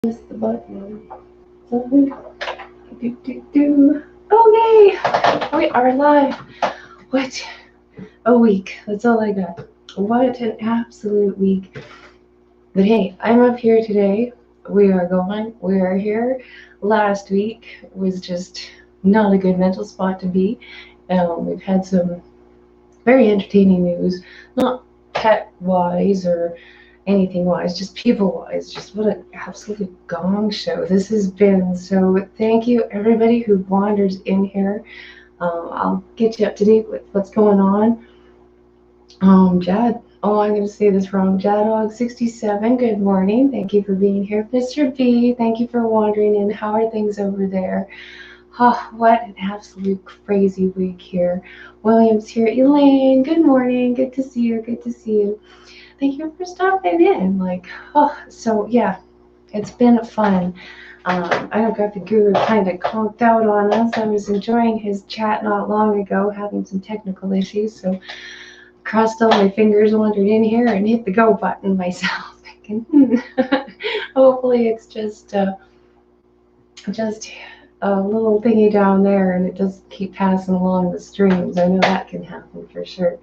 Press the button. Okay, we are live. What a week. That's all I got. What an absolute week. But hey, I'm up here today. We are going. We are here. Last week was just not a good mental spot to be. We've had some very entertaining news, not pet wise or anything wise, just people wise. Just what an absolute gong show this has been. So thank you everybody who wanders in here. I'll get you up to date with what's going on. Jad. Oh, I'm going to say this wrong. Jadog67, good morning. Thank you for being here. Mr. B, thank you for wandering in. How are things over there? Oh, what an absolute crazy week here. William's here. Elaine, good morning. Good to see you. Good to see you. Thank you for stopping in. So yeah, it's been fun. I don't got the guru kind of conked out on us. I was enjoying his chat not long ago, having some technical issues, so crossed all my fingers, wandered in here, and hit the go button myself, thinking, hopefully it's just a little thingy down there, and it doesn't keep passing along the streams. I know that can happen for sure.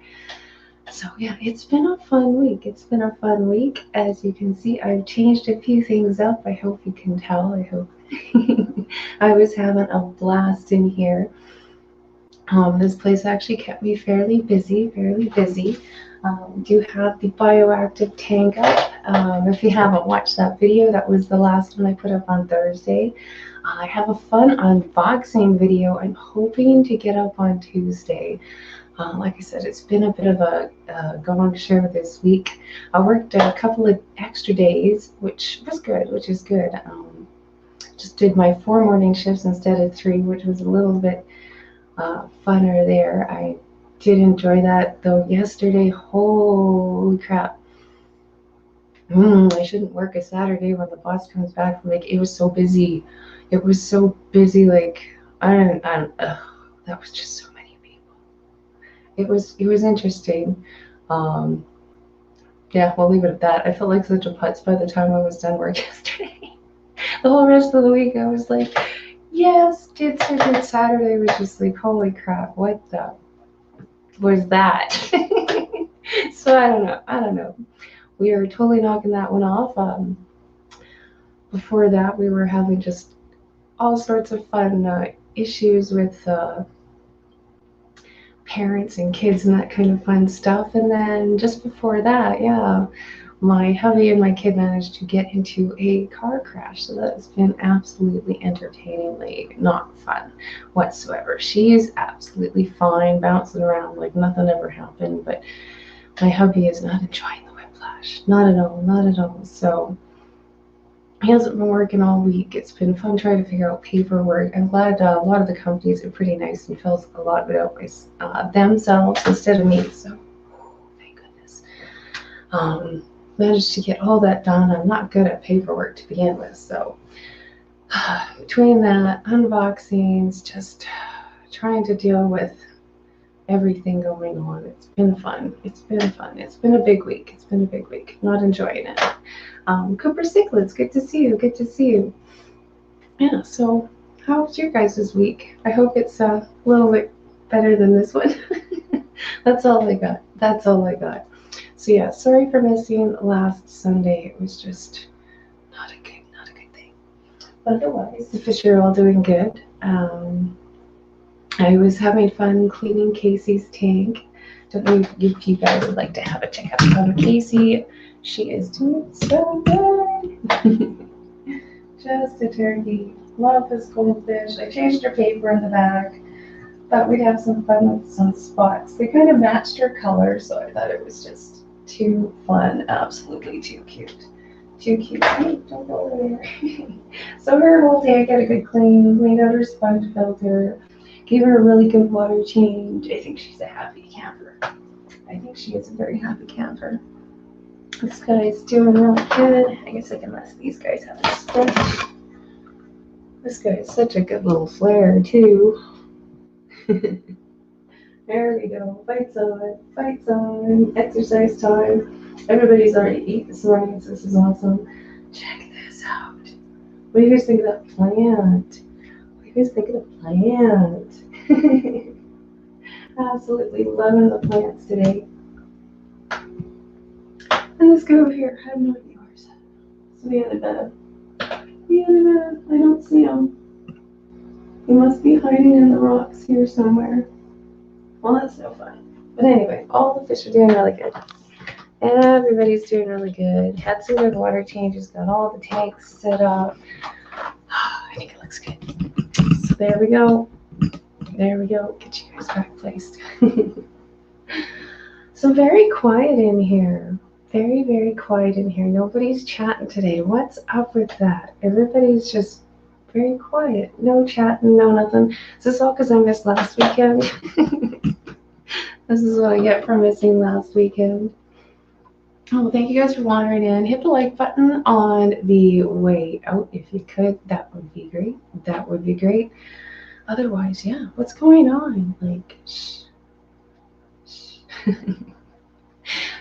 So yeah, it's been a fun week. It's been a fun week. As you can see, I've changed a few things up. I hope you can tell. I hope I was having a blast in here. This place actually kept me fairly busy, fairly busy. Do have the bioactive tank up. If you haven't watched that video, that was the last one I put up on Thursday. I have a fun unboxing video I'm hoping to get up on Tuesday. Like I said, it's been a bit of a gong show this week. I worked a couple of extra days, which was good, which is good. Just did my 4 morning shifts instead of 3, which was a little bit funner there. I did enjoy that, though yesterday, holy crap. I shouldn't work a Saturday when the boss comes back from it was so busy. It was so busy, like, that was just so many people. It was interesting. Um, yeah, we'll leave it at that. I felt like such a putz by the time I was done work yesterday. The whole rest of the week, I was like, yes, did so good. Saturday was just like, holy crap, what the was that? So I don't know. I don't know. We are totally knocking that one off. Before that, we were having just all sorts of fun issues with parents and kids and that kind of fun stuff. And then just before that, yeah, my hubby and my kid managed to get into a car crash. So that's been absolutely entertainingly not fun whatsoever. She is absolutely fine, bouncing around like nothing ever happened. But my hubby is not enjoying the whiplash. Not at all, not at all. So he hasn't been working all week. It's been fun trying to figure out paperwork. I'm glad a lot of the companies are pretty nice and fills a lot of it out by themselves instead of me. So, thank goodness. Managed to get all that done. I'm not good at paperwork to begin with. So, between that, unboxings, just trying to deal with everything going on. It's been fun. It's been fun. It's been a big week. It's been a big week. Not enjoying it. Cooper Cichlids, good to see you. Good to see you. Yeah, so how was your guys' week? I hope it's a little bit better than this one. That's all I got. That's all I got. So yeah, sorry for missing last Sunday. It was just not a good thing. But otherwise, the fish are all doing good. I was having fun cleaning Casey's tank. Don't know if you guys would like to have a checkup on Casey. She is doing so good. Just a turkey. Love this goldfish. I changed her paper in the back. Thought we'd have some fun with some spots. They kind of matched her color, so I thought it was just too fun. Absolutely too cute. Too cute. Hey, don't go over there. So her whole tank got a good cleaned out her sponge filter. Gave her a really good water change. I think she's a happy camper. I think she is a very happy camper. This guy's doing really good. I guess I can let these guys have a stretch. This guy is such a good little flare, too. There we go. Fights on. Fights on. Exercise time. Everybody's already ate this morning, so this is awesome. Check this out. What do you guys think of that plant? What do you guys think of the plant? Absolutely loving the plants today. And let's go over here. I have no idea where's so the other bed. The other bed. I don't see him. He must be hiding in the rocks here somewhere. Well, that's no fun. But anyway, all the fish are doing really good. Everybody's doing really good. Had some good water changes. Got all the tanks set up. I think it looks good. So there we go. There we go. Get you guys back placed. So very quiet in here. Very, very quiet in here. Nobody's chatting today. What's up with that? Everybody's just very quiet. No chatting, no nothing. Is this all because I missed last weekend? This is what I get for missing last weekend. Oh, thank you guys for wandering in. Hit the like button on the way out if you could. That would be great. That would be great. Otherwise, yeah, what's going on? Like, shh.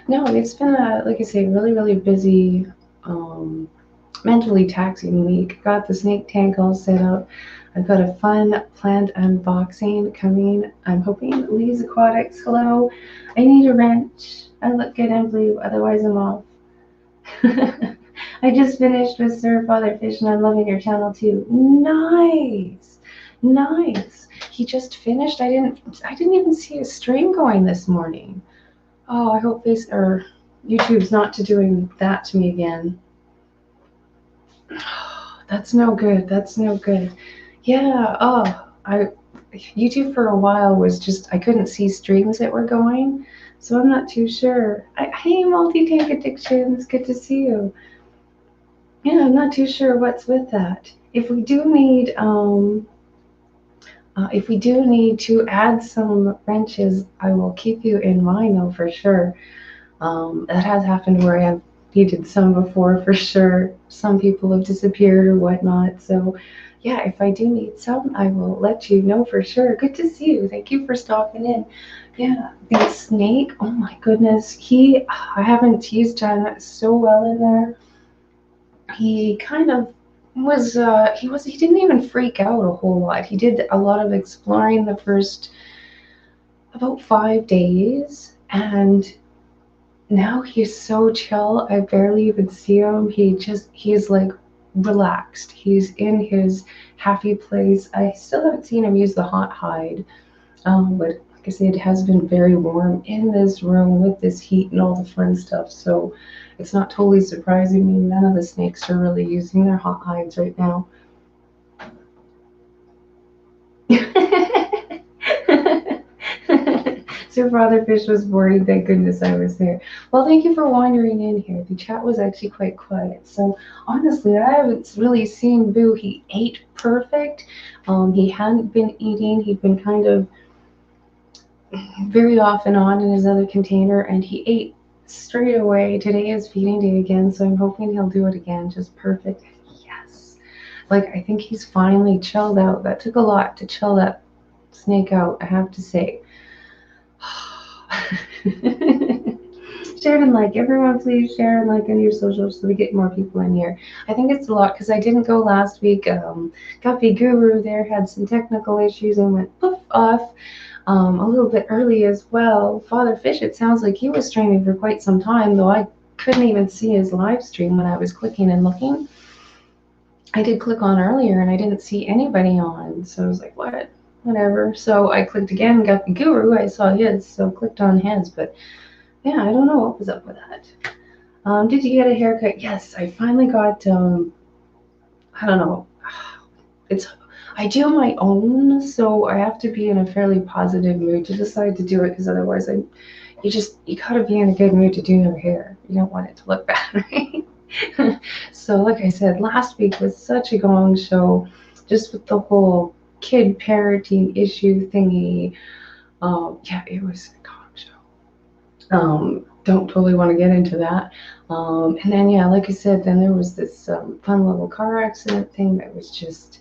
No, it's been like I say, really, really busy, mentally taxing week. Got the snake tank all set up. I've got a fun plant unboxing coming. I'm hoping Lee's Aquatics. Hello. I need a wrench. I look good in blue, otherwise I'm off. I just finished with Sir Father Fish and I'm loving your channel too. Nice. Nice. He just finished. I didn't even see a stream going this morning. Oh, I hope YouTube's not doing that to me again. That's no good. That's no good. Yeah. Oh, YouTube for a while was just I couldn't see streams that were going, so I'm not too sure. Hey, multi-tank addictions. Good to see you. Yeah, I'm not too sure what's with that. If we do need to add some wrenches, I will keep you in mind though for sure. That has happened where I have needed some before for sure. Some people have disappeared or whatnot. So yeah, if I do need some, I will let you know for sure. Good to see you. Thank you for stopping in. Yeah, the snake, oh my goodness. He's done so well in there. He kind of he didn't even freak out a whole lot. He did a lot of exploring the first about 5 days, and now he's so chill. I barely even see him. He's like relaxed. He's in his happy place. I still haven't seen him use the hot hide, but like I said, it has been very warm in this room with this heat and all the fun stuff. So it's not totally surprising me. None of the snakes are really using their hot hides right now. Sir Father Fish was worried. Thank goodness I was there. Well, thank you for wandering in here. The chat was actually quite quiet. So honestly, I haven't really seen Boo. He ate perfect. He hadn't been eating. He'd been kind of very off and on in his other container, and he ate straight away. Today is feeding day again, so I'm hoping he'll do it again. Just perfect. Yes. Like, I think he's finally chilled out. That took a lot to chill that snake out, I have to say. Share and like. Everyone please share and like on your socials so we get more people in here. I think it's a lot because I didn't go last week. Guppy Guru there had some technical issues and went poof off a little bit early as well. Father Fish, it sounds like he was streaming for quite some time, though I couldn't even see his live stream when I was clicking and looking. I did click on earlier and I didn't see anybody on, so I was like, what? Whatever. So I clicked again, got the Guru. I saw his, so clicked on his. But yeah, I don't know what was up with that. Did you get a haircut? Yes, I finally got. I don't know. I do my own, so I have to be in a fairly positive mood to decide to do it, because otherwise, you gotta be in a good mood to do your hair. You don't want it to look bad, right? So, like I said, last week was such a gong show, just with the whole kid parenting issue thingy. Yeah, it was a gong show. Don't totally want to get into that. And then, yeah, like I said, then there was this fun little car accident thing that was just,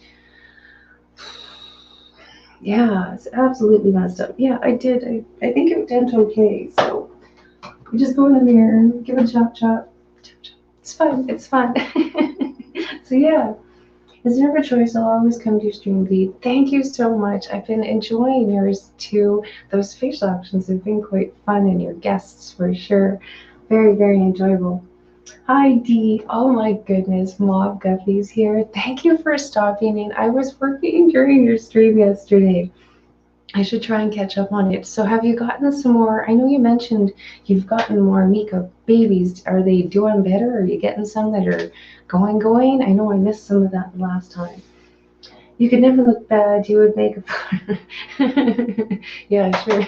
yeah, it's absolutely messed up. Yeah, I did. I think it went okay. So you just go in the mirror, give a chop chop. It's fun. It's fun. So yeah. Is there a choice? I'll always come to your stream feed. Thank you so much. I've been enjoying yours too. Those facial actions have been quite fun, and your guests for sure. Very, very enjoyable. Hi, Dee. Oh my goodness, Mob Guppy's here. Thank you for stopping in. I was working during your stream yesterday. I should try and catch up on it. So, have you gotten some more? I know you mentioned you've gotten more Mika babies. Are they doing better? Are you getting some that are going? I know I missed some of that last time. You could never look bad. You would make a. Yeah, sure.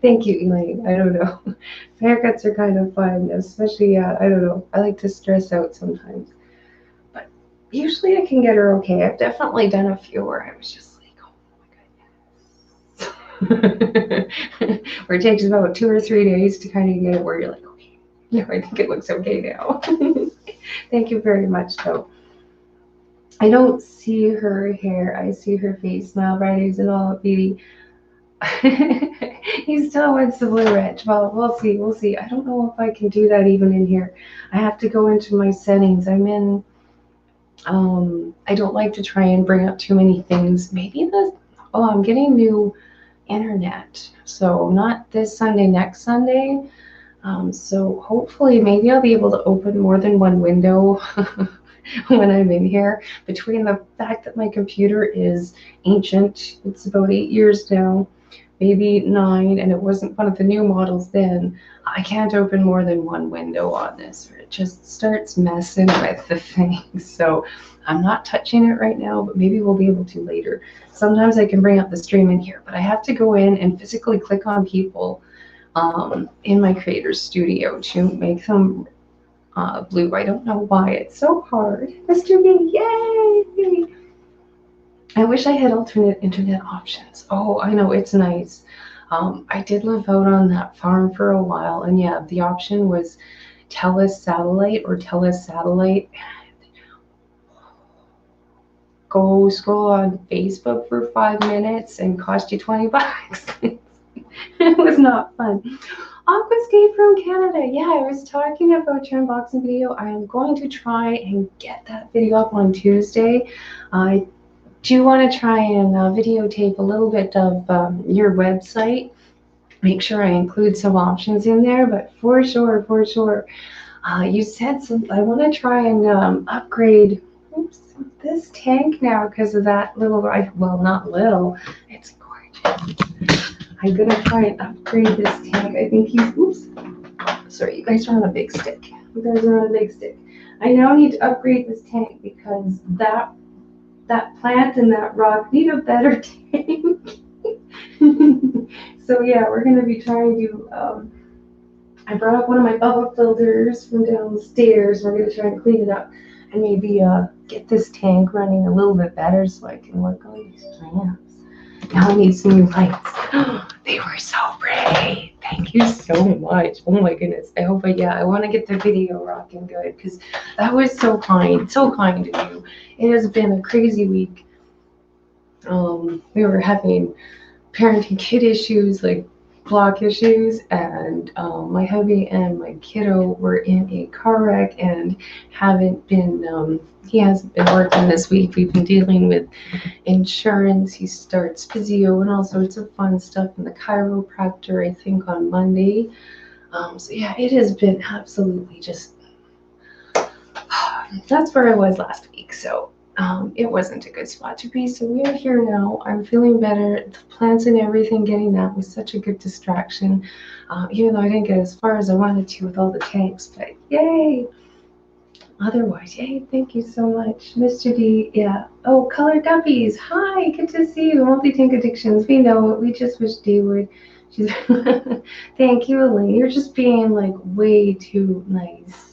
Thank you, Elaine. I don't know. Haircuts are kind of fun, especially, I don't know. I like to stress out sometimes. But usually I can get her okay. I've definitely done a few where I was just like, oh my goodness. Where it takes about 2 or 3 days to kind of get it where you're like, okay, yeah, I think it looks okay now. Thank you very much, though. I don't see her hair. I see her face. Smile Fridays and all, beauty. He still wants the blue ridge. Well, we'll see. We'll see. I don't know if I can do that even in here. I have to go into my settings. I'm in. I don't like to try and bring up too many things. Maybe the. Oh, I'm getting new internet. So not this Sunday, next Sunday. So hopefully, maybe I'll be able to open more than one window when I'm in here. Between the fact that my computer is ancient, it's about 8 years now, maybe 9, and it wasn't one of the new models then. I can't open more than one window on this, or it just starts messing with the thing. So I'm not touching it right now, but maybe we'll be able to later. Sometimes I can bring up the stream in here, but I have to go in and physically click on people in my creator's studio to make them blue. I don't know why it's so hard. Mr. B, yay! I wish I had alternate internet options. Oh, I know, it's nice. I did live out on that farm for a while, and yeah, the option was TELUS Satellite or TELUS Satellite. Go scroll on Facebook for 5 minutes and cost you $20. It was not fun. Aquascape from Canada. Yeah, I was talking about your unboxing video. I am going to try and get that video up on Tuesday. I do want to try and videotape a little bit of your website. Make sure I include some options in there, but for sure, you said some. I want to try and upgrade this tank now because of that little. Well, not little. It's gorgeous. I'm gonna try and upgrade this tank. I think he's. Oops. Sorry, you guys are on a big stick. I now need to upgrade this tank because that plant and that rock need a better tank. So yeah, we're gonna be trying to. I brought up one of my bubble filters from downstairs. We're gonna try and clean it up and maybe get this tank running a little bit better so I can work on these plants. Now I need some new lights. They were so pretty. Thank you so much. Oh my goodness. I hope I want to get the video rocking good because that was so kind of you. It has been a crazy week. We were having parenting kid issues, like block issues, and my hubby and my kiddo were in a car wreck and haven't been. He hasn't been working this week. We've been dealing with insurance. He starts physio and all sorts of fun stuff, and the chiropractor, I think, on Monday. So yeah, it has been absolutely just. That's where I was last week. So. It wasn't a good spot to be, so we are here now. I'm feeling better. The plants and everything, getting that was such a good distraction, even though I didn't get as far as I wanted to with all the tanks, but yay! Otherwise, yay, thank you so much. Mr. D, yeah. Oh, Colored Guppies, hi, good to see you. Multi-tank addictions, we know it. We just wish D would. She's thank you, Elaine. You're just being like way too nice.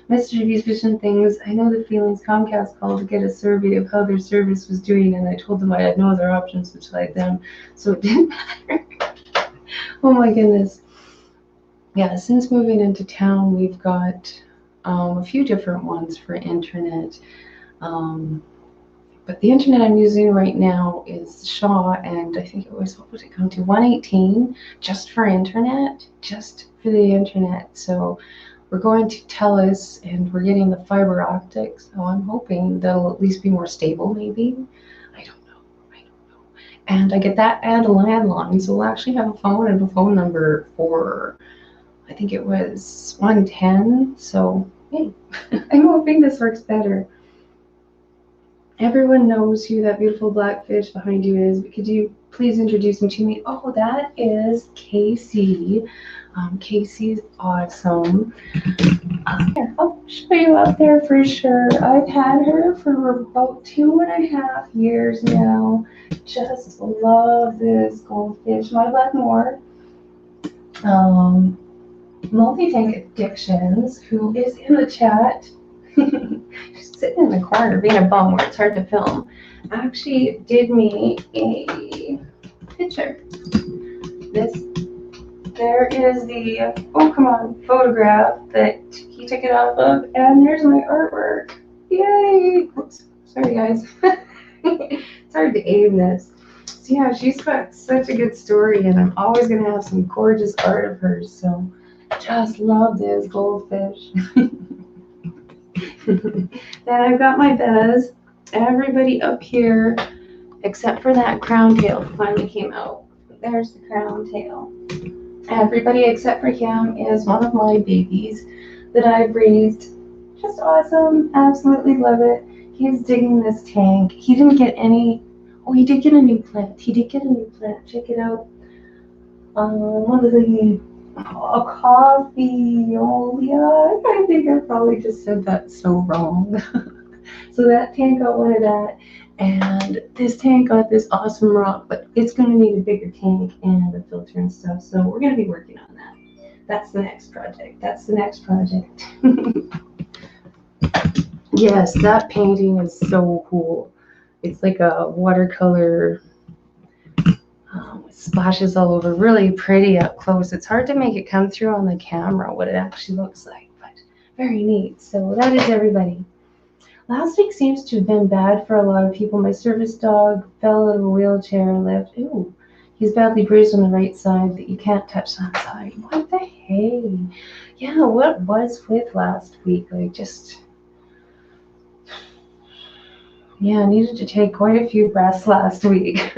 Mr. G's vision things. I know the feelings. Comcast called to get a survey of how their service was doing, and I told them I had no other options beside them, so it didn't matter. Oh my goodness. Yeah, since moving into town, we've got a few different ones for internet. But the internet I'm using right now is Shaw, and I think it was, what would it come to, 118 just for internet, just for the internet. So we're going to TELUS and we're getting the fiber optics. So I'm hoping that'll at least be more stable, maybe. I don't know. I don't know. And I get that and a landline, so we'll actually have a phone and a phone number for, I think it was 110. So, hey, I'm hoping this works better. Everyone knows who that beautiful black fish behind you is, but could you please introduce him to me? Oh, that is Casey. Casey's awesome. Here, I'll show you out there for sure. I've had her for about 2.5 years now. Just love this goldfish. Might have more. Multi-tank addictions, who is in the chat. She's sitting in the corner being a bum where it's hard to film. Actually did me a picture. There is the, oh come on, photograph that he took it off of, and there's my artwork. Yay! Oops, sorry guys. It's hard to aim this. So yeah, she's got such a good story, and I'm always gonna have some gorgeous art of hers, so just love this goldfish. Then I've got my Bez. Everybody up here, except for that crown tail, finally came out. There's the crown tail. Everybody except for him is one of my babies that I've raised. Just awesome. Absolutely love it. He's digging this tank. He didn't get any. Oh, he did get a new plant. He did get a new plant. Check it out. What is it? A coffee. Oh, yeah. I think I probably just said that so wrong. So that tank got one of that. And this tank got this awesome rock, but it's going to need a bigger tank and a filter and stuff. So we're going to be working on that. That's the next project. That's the next project. Yes, that painting is so cool. It's like a watercolor. Splashes all over. Really pretty up close. It's hard to make it come through on the camera what it actually looks like, but very neat. So that is everybody. Last week seems to have been bad for a lot of people. My service dog fell out of a wheelchair and left. Ooh, he's badly bruised on the right side, but you can't touch that side. What the hey? Yeah, what was with last week? Like just, yeah, I needed to take quite a few breaths last week.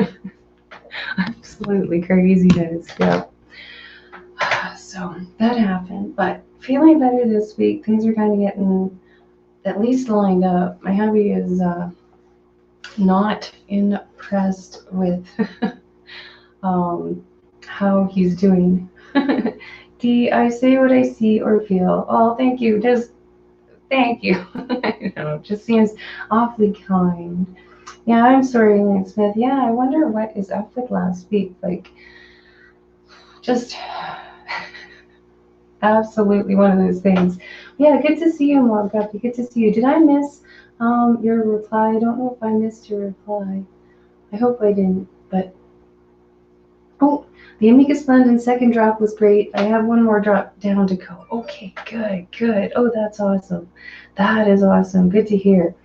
Absolutely craziness, yeah. So that happened, but feeling better this week. Things are kind of getting at least lined up. My hubby is not impressed with how he's doing. D, I say what I see or feel. Oh, thank you. Just thank you. I know, it just seems awfully kind. Yeah, I'm sorry, Lance Smith. Yeah, I wonder what is up with last week. Like, just absolutely one of those things. Yeah, good to see you, Mom Guppy. Good to see you. Did I miss your reply? I don't know if I missed your reply. I hope I didn't, but oh, the Amiga Splendid second drop was great. I have one more drop down to go. Okay, good, good. Oh, that's awesome. That is awesome. Good to hear.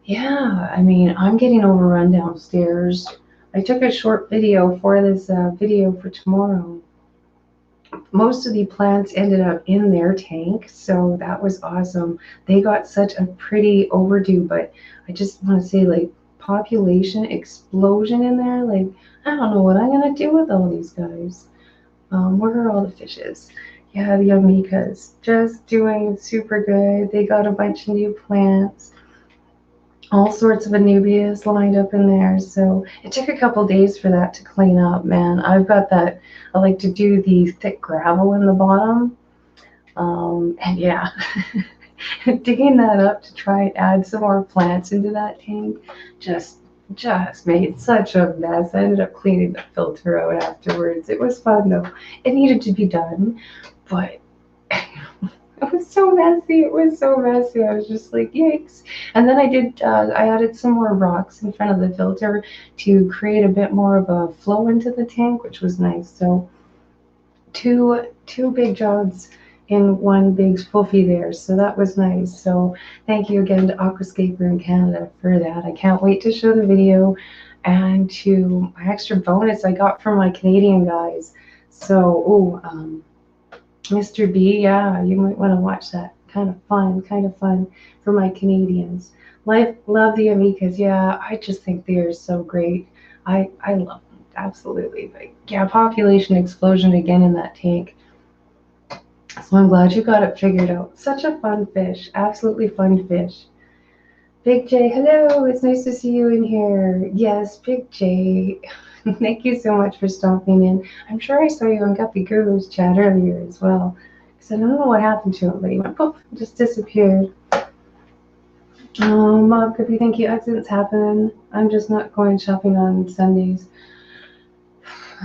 Yeah, I mean, I'm getting overrun downstairs. I took a short video for this video for tomorrow. Most of the plants ended up in their tank, so that was awesome. They got such a pretty overdue, but I just want to say, like, population explosion in there. Like, I don't know what I'm gonna do with all these guys. Where are all the fishes? Yeah, the amicas just doing super good. They got a bunch of new plants. All sorts of anubias lined up in there. So it took a couple days for that to clean up, man. I've got that. I like to do the thick gravel in the bottom. And yeah, digging that up to try and add some more plants into that tank just made such a mess. I ended up cleaning the filter out afterwards. It was fun though. It needed to be done, but it was so messy. It was so messy. I was just like, yikes. And then I added some more rocks in front of the filter to create a bit more of a flow into the tank, which was nice. So two big jobs in one big spoofy there. So that was nice. So thank you again to Aquascaper in Canada for that. I can't wait to show the video and to my extra bonus I got from my Canadian guys. So, Mr. B, yeah, you might want to watch that. Kind of fun for my Canadians. Love the Amicas. Yeah, I just think they are so great. I love them absolutely. But yeah, population explosion again in that tank. So I'm glad you got it figured out. Such a fun fish, absolutely fun fish. Big J, hello. It's nice to see you in here. Yes, Big J. Thank you so much for stopping in. I'm sure I saw you on Guppy Guru's chat earlier as well. Because I don't know what happened to him, but he went poof, just disappeared. Mob Guppy, thank you. Accidents happen. I'm just not going shopping on Sundays.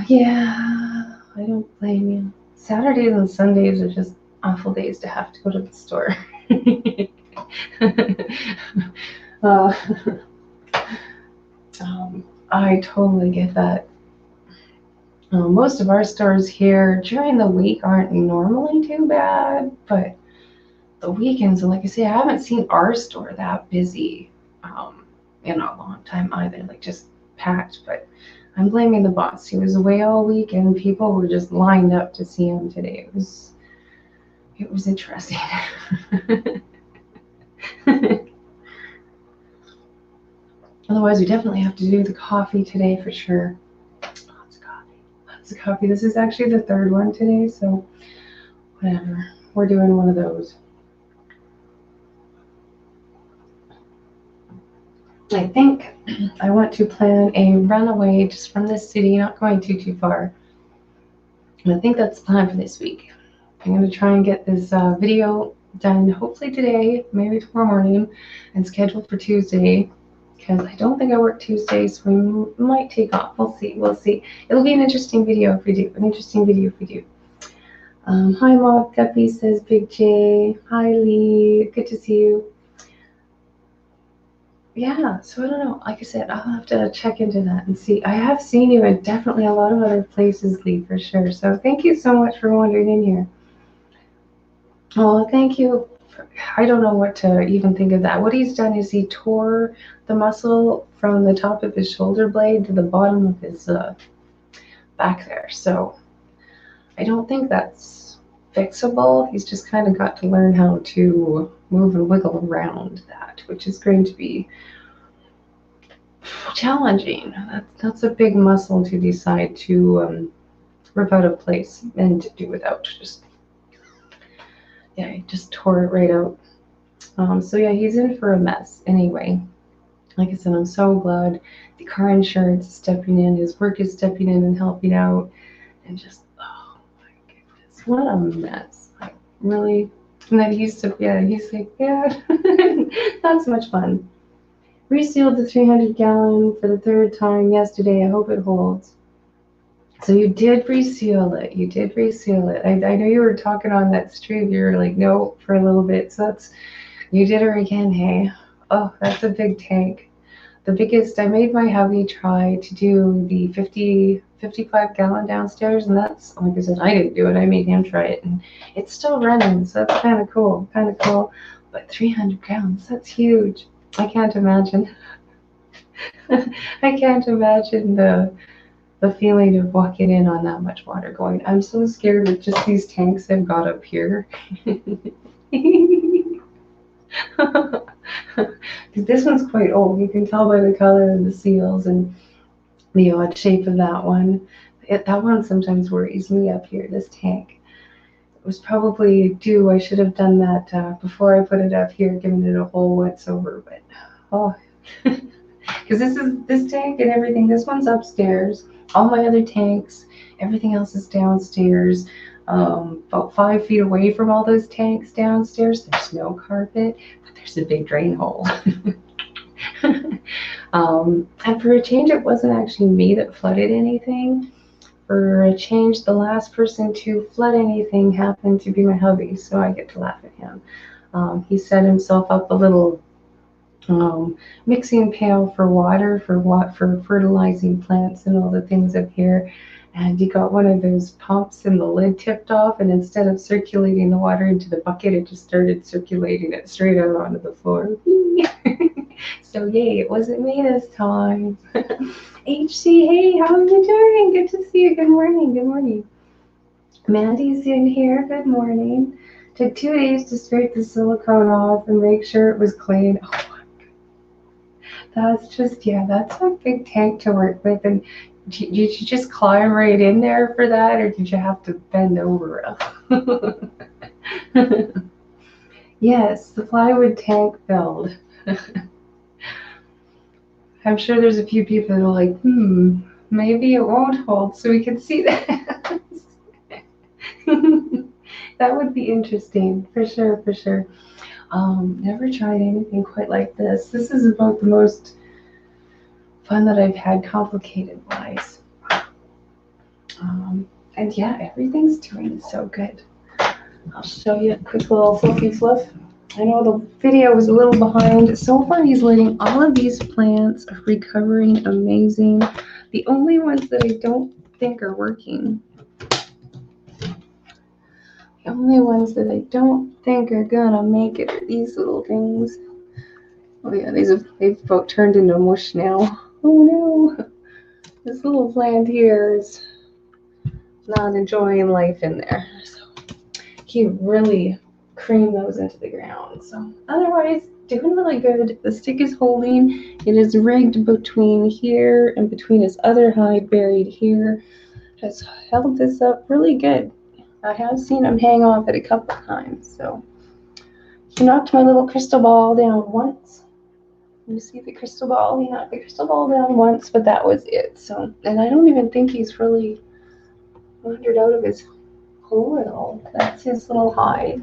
Yeah, I don't blame you. Saturdays and Sundays are just awful days to have to go to the store. uh, I totally get that. Most of our stores here during the week aren't normally too bad, but the weekends, and like I say, I haven't seen our store that busy in a long time either, like just packed. But I'm blaming the boss. He was away all week, and people were just lined up to see him today. It was interesting. Otherwise, we definitely have to do the coffee today for sure. Lots of coffee. Lots of coffee. This is actually the third one today, so whatever. We're doing one of those. I think I want to plan a runaway just from this city, not going too far. And I think that's the plan for this week. I'm going to try and get this video done hopefully today, maybe tomorrow morning, and scheduled for Tuesday. Because I don't think I work Tuesday, so we might take off. We'll see. We'll see. It'll be an interesting video if we do. An interesting video if we do. Hi, Mob Guppy, says Big J. Hi, Lee. Good to see you. Yeah, so I don't know. Like I said, I'll have to check into that and see. I have seen you in definitely a lot of other places, Lee, for sure. So thank you so much for wandering in here. Well, thank you. I don't know what to even think of that. What he's done is he tore the muscle from the top of his shoulder blade to the bottom of his back there. So I don't think that's fixable. He's just kind of got to learn how to move and wiggle around that, which is going to be challenging. That's a big muscle to decide to rip out of place and to do without. He just tore it right out. So yeah, he's in for a mess anyway. Like I said, I'm so glad the car insurance is stepping in, his work is stepping in and helping out, and just, oh my goodness, what a mess. Like, really? And then he's like, yeah, not so much fun. Resealed the 300 gallon for the third time yesterday. I hope it holds. So you did reseal it. You did reseal it. I know you were talking on that stream. You were like, no, for a little bit. So you did her again, hey. Oh, that's a big tank. The biggest, I made my hubby try to do the 55 gallon downstairs, and that's, like I said, I didn't do it. I made him try it, and it's still running, so that's kind of cool. But 300 gallons, that's huge. I can't imagine. I can't imagine the feeling of walking in on that much water going, I'm so scared with just these tanks I've got up here. This one's quite old. You can tell by the color of the seals and the odd shape of that one. That one sometimes worries me up here, this tank. It was probably due. I should have done that before I put it up here, giving it a whole once over. But, oh, because this tank and everything, this one's upstairs. All my other tanks, everything else is downstairs. About 5 feet away from all those tanks downstairs, there's no carpet, but there's a big drain hole. And for a change, it wasn't actually me that flooded anything. For a change, the last person to flood anything happened to be my hubby, so I get to laugh at him. He set himself up a little mixing pail for water for fertilizing plants and all the things up here, and he got one of those pumps and the lid tipped off, and instead of circulating the water into the bucket, it just started circulating it straight out onto the floor. So yay, it wasn't me this time. HC, hey, how are you doing? Good to see you. Good morning. Mandy's in here. Good morning. Took 2 days to scrape the silicone off and make sure it was clean. Oh, that's just, yeah, that's a big tank to work with. And did you just climb right in there for that, or did you have to bend over? Yes, the plywood tank filled. I'm sure there's a few people that are like, maybe it won't hold, so we can see that. That would be interesting, for sure, for sure. Never tried anything quite like this. This is about the most fun that I've had complicated wise. And yeah, everything's doing so good. I'll show you a quick little fluffy fluff. I know the video was a little behind. So far, he's letting all of these plants are recovering amazing. The only ones that I don't think are working, the only ones that I don't think are gonna make it are these little things. Oh yeah, they've about turned into mush now. Oh no, this little plant here is not enjoying life in there. So he really cream those into the ground. So otherwise, doing really good. The stick is holding. It is rigged between here and between his other hide buried here. Has held this up really good. I have seen him hang off it a couple times. So he knocked my little crystal ball down once. You see the crystal ball? He knocked the crystal ball down once, but that was it. So, and I don't even think he's really wandered out of his hole at all. That's his little hide.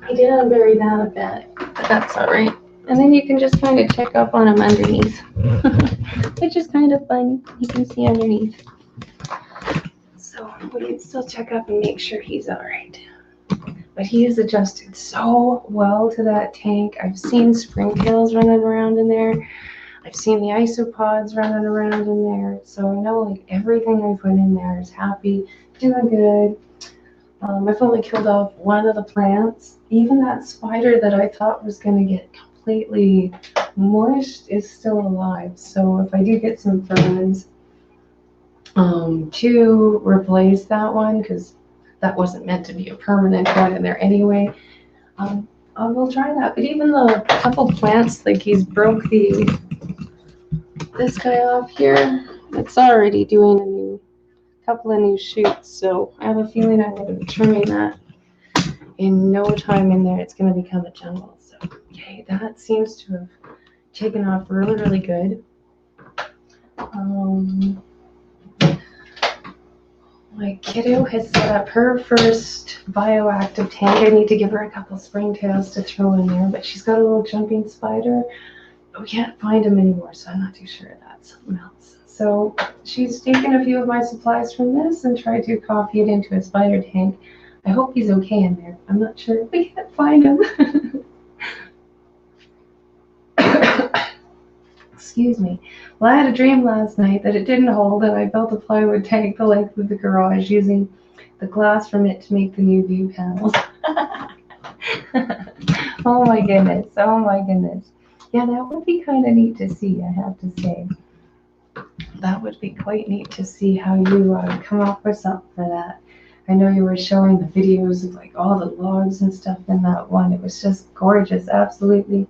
I did unbury that a bit, but that's all right. And then you can just kind of check up on him underneath, which is kind of fun. You can see underneath. So we can still check up and make sure he's all right. But he has adjusted so well to that tank. I've seen springtails running around in there. I've seen the isopods running around in there. So I know like everything I put in there is happy, doing good. I've only killed off one of the plants. Even that spider that I thought was going to get completely moist is still alive. So if I do get some ferns to replace that one, because that wasn't meant to be a permanent one in there anyway, I will try that. But even the couple plants, like he's broke this guy off here, it's already doing a couple of new shoots. So I have a feeling I'm going to be trimming that in no time in there. It's going to become a jungle. So okay, that seems to have taken off really, really good. My kiddo has set up her first bioactive tank. I need to give her a couple springtails to throw in there, but she's got a little jumping spider. But we can't find him anymore, so I'm not too sure that's something else. So she's taken a few of my supplies from this and tried to copy it into a spider tank. I hope he's okay in there. I'm not sure. We can't find him. Excuse me. Well, I had a dream last night that it didn't hold, and I built a plywood tank the length of the garage using the glass from it to make the new view panels. Oh my goodness. Oh my goodness. Yeah, that would be kind of neat to see, I have to say. That would be quite neat to see how you come up with something for that. I know you were showing the videos of like all the logs and stuff in that one. It was just gorgeous, absolutely.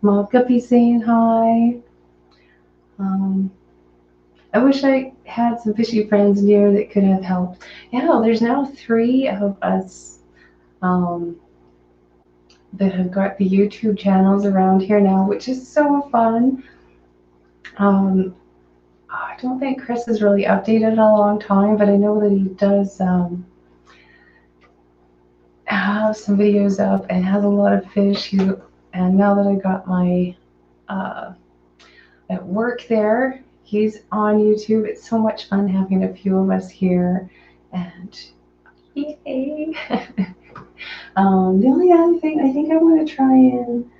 Mob Guppy saying hi. I wish I had some fishy friends near that could have helped. Yeah, there's now 3 of us that have got the YouTube channels around here now, which is so fun. I don't think Chris has really updated in a long time, but I know that he does have some videos up and has a lot of fish. And now that I got my at work there, he's on YouTube. It's so much fun having a few of us here, and yay! The only other thing I think I want to try and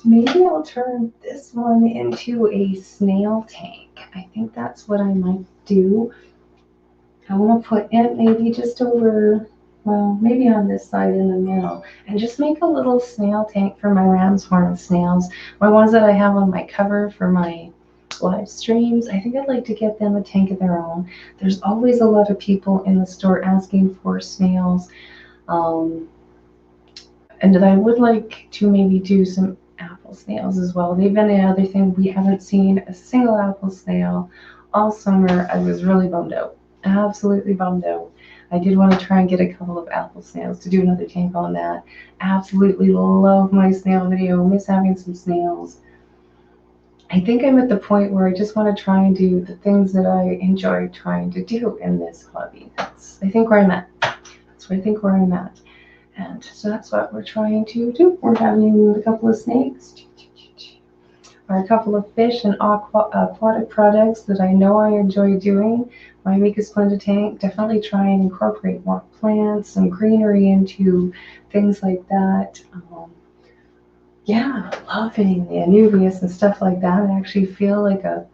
maybe I'll turn this one into a snail tank. I think that's what I might do. I want to put it maybe just over, well, maybe on this side in the middle, and just make a little snail tank for my ram's horn snails, or ones that I have on my cover for my live streams. I think I'd like to get them a tank of their own. There's always a lot of people in the store asking for snails. Um, and I would like to maybe do some apple snails as well. They've been the other thing. We haven't seen a single apple snail all summer. I was really bummed out. Absolutely bummed out. I did want to try and get a couple of apple snails to do another tank on that. Absolutely love my snail video. Miss having some snails. I think I'm at the point where I just want to try and do the things that I enjoy trying to do in this hobby. That's I think where I'm at. That's where I think where I'm at. And so that's what we're trying to do. We're having a couple of snakes, or a couple of fish and aquatic products that I know I enjoy doing. My Mika Splenda tank, definitely try and incorporate more plants and greenery into things like that. Yeah, loving the anubias and stuff like that. I actually feel like a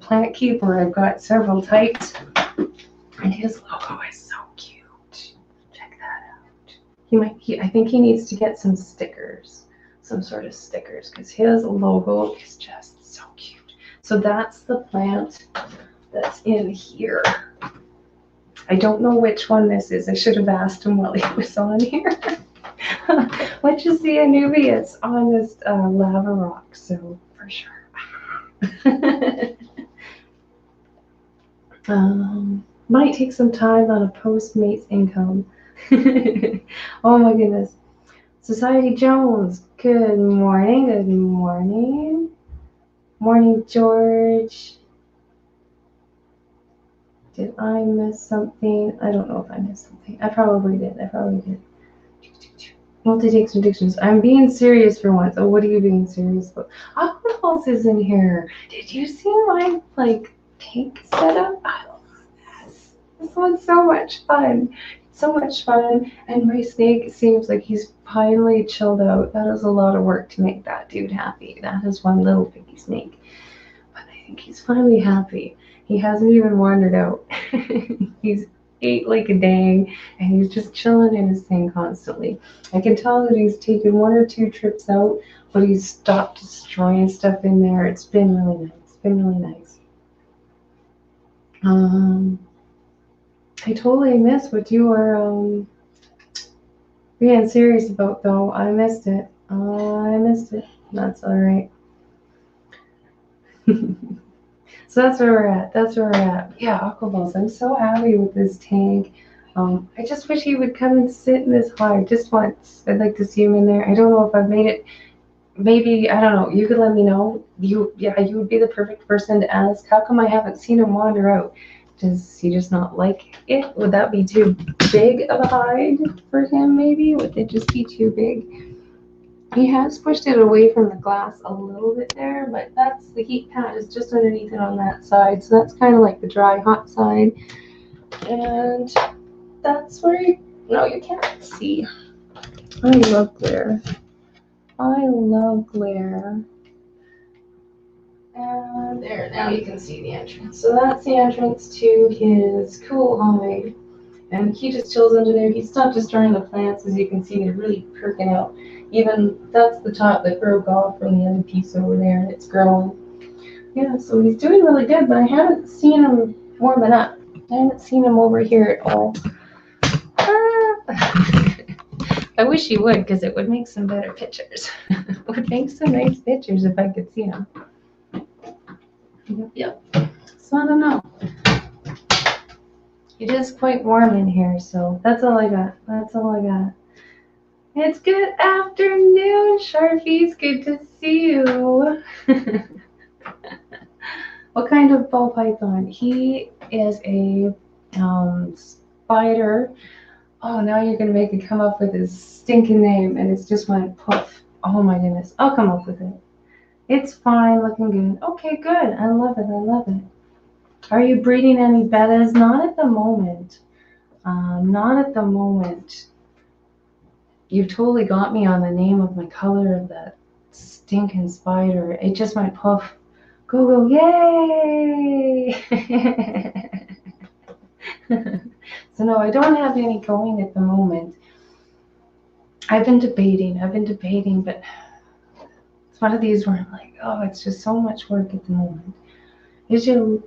plant keeper. I've got several types, and his logo is so cute. Check that out. I think he needs to get some stickers, some sort of stickers, because his logo is just so cute. So that's the plant that's in here. I don't know which one this is. I should have asked him while he was on here. Which is the anubias on this lava rock, so for sure. Might take some time on a Postmates income. Oh my goodness. Society Jones, good morning, good morning. Morning, George. Did I miss something? I don't know if I missed something. I probably did. Multi-takes addictions. I'm being serious for once. Oh, what are you being serious about? Aquapulse is in here. Did you see my tank setup? I love this. This one's so much fun. So much fun. And my snake seems like he's finally chilled out. That is a lot of work to make that dude happy. That is one little piggy snake. But I think he's finally happy. He hasn't even wandered out. He's ate like a dang, and he's just chilling in his thing constantly. I can tell that he's taken 1 or 2 trips out, but he's stopped destroying stuff in there. It's been really nice. It's been really nice. I totally missed what you were being serious about, though. I missed it. That's all right. So that's where we're at. Yeah, Aquaballs. I'm so happy with this tank. I just wish he would come and sit in this hive just once. I'd like to see him in there. I don't know if I've made it. Maybe, I don't know. You could let me know. You would be the perfect person to ask. How come I haven't seen him wander out? Does he just not like it? Would that be too big of a hide for him, maybe? Would it just be too big? He has pushed it away from the glass a little bit there, but that's the heat pad is just underneath it on that side. So that's kind of like the dry, hot side. And that's where you can't see. I love glare. And there, now you can see the entrance. So that's the entrance to his cool hive. And he just chills under there. He's not destroying the plants. As you can see, they're really perking out. Even that's the top that broke off from the other piece over there, and it's growing. Yeah, so he's doing really good, but I haven't seen him warming up. I haven't seen him over here at all. I wish he would, because it would make some better pictures. It would make some nice pictures if I could see him. Yep. So I don't know. It is quite warm in here, so that's all I got. It's good afternoon, Sharpies. Good to see you. What kind of ball python? He is a spider. Oh, now you're going to make me come up with his stinking name, and it's just went poof. Oh my goodness. I'll come up with it. It's fine, looking good. Okay, good. I love it. Are you breeding any bettas? Not at the moment. You've totally got me on the name of my color of that stinking spider. It just went poof. Go, yay! So no, I don't have any going at the moment. I've been debating, but one of these where I'm like, oh, it's just so much work at the moment. Is your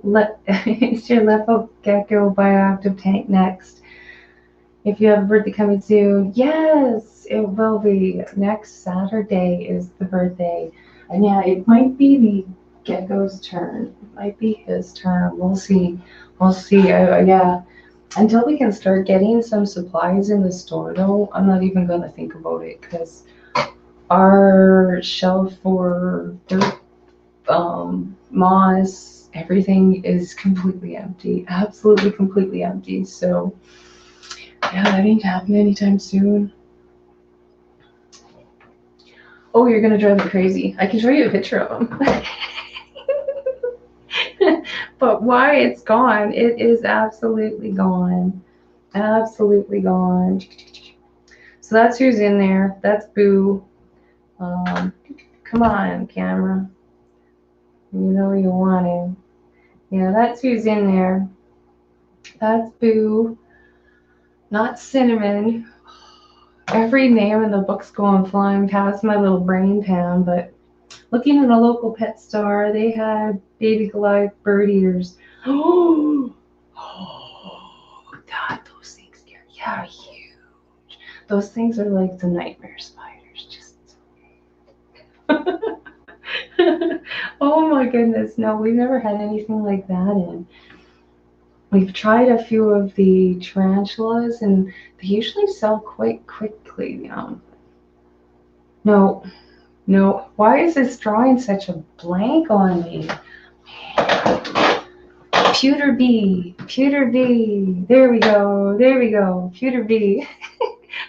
is your leopard gecko bioactive tank next? If you have a birthday coming soon, yes, it will be. Next Saturday is the birthday. And yeah, it might be the gecko's turn. It might be his turn. We'll see. We'll see. Yeah. Until we can start getting some supplies in the store, though, I'm not even going to think about it because our shelf for dirt, moss, everything is completely empty. Absolutely completely empty. So, yeah, that ain't happening anytime soon. Oh, you're gonna drive me crazy. I can show you a picture of them. But why it's gone, it is absolutely gone. Absolutely gone. So that's who's in there. That's Boo. Come on, camera. You know you want him. Yeah, that's who's in there. That's Boo. Not Cinnamon. Every name in the book's going flying past my little brain pan, but looking at a local pet store, they had baby Goliath bird eaters. Oh, God, those things scare. Yeah, huge. Those things are like the nightmare spiders. Just. Oh my goodness, no, we've never had anything like that in. We've tried a few of the tarantulas, and they usually sell quite quickly. No, no. Why is this drawing such a blank on me? Pewter bee, pewter bee. There we go, there we go. Pewter bee.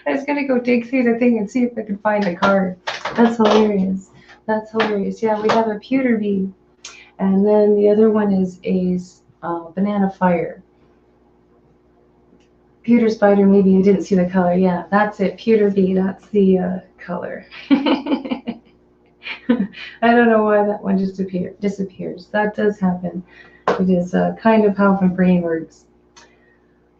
I was gonna go dig through the thing and see if I could find a card. That's hilarious. That's hilarious. Yeah, we have a pewter bee, and then the other one is a banana fire. Pewter spider, maybe I didn't see the color. Yeah, that's it. Pewter bee, that's the color. I don't know why that one just disappears. That does happen. It is kind of how my brain works.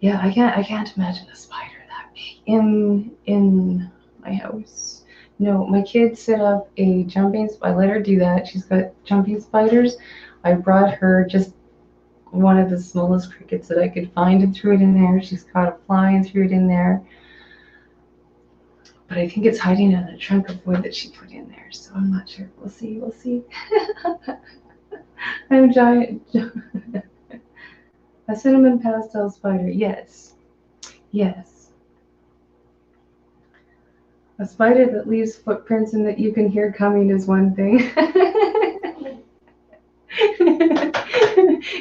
Yeah, I can't imagine a spider that big in my house. No, my kids set up a jumping. I let her do that. She's got jumping spiders. I brought her just one of the smallest crickets that I could find and threw it in there. She's caught a fly and threw it in there. But I think it's hiding in a chunk of wood that she put in there, so I'm not sure. We'll see, we'll see. I'm giant. A cinnamon pastel spider, yes. Yes. A spider that leaves footprints and that you can hear coming is one thing.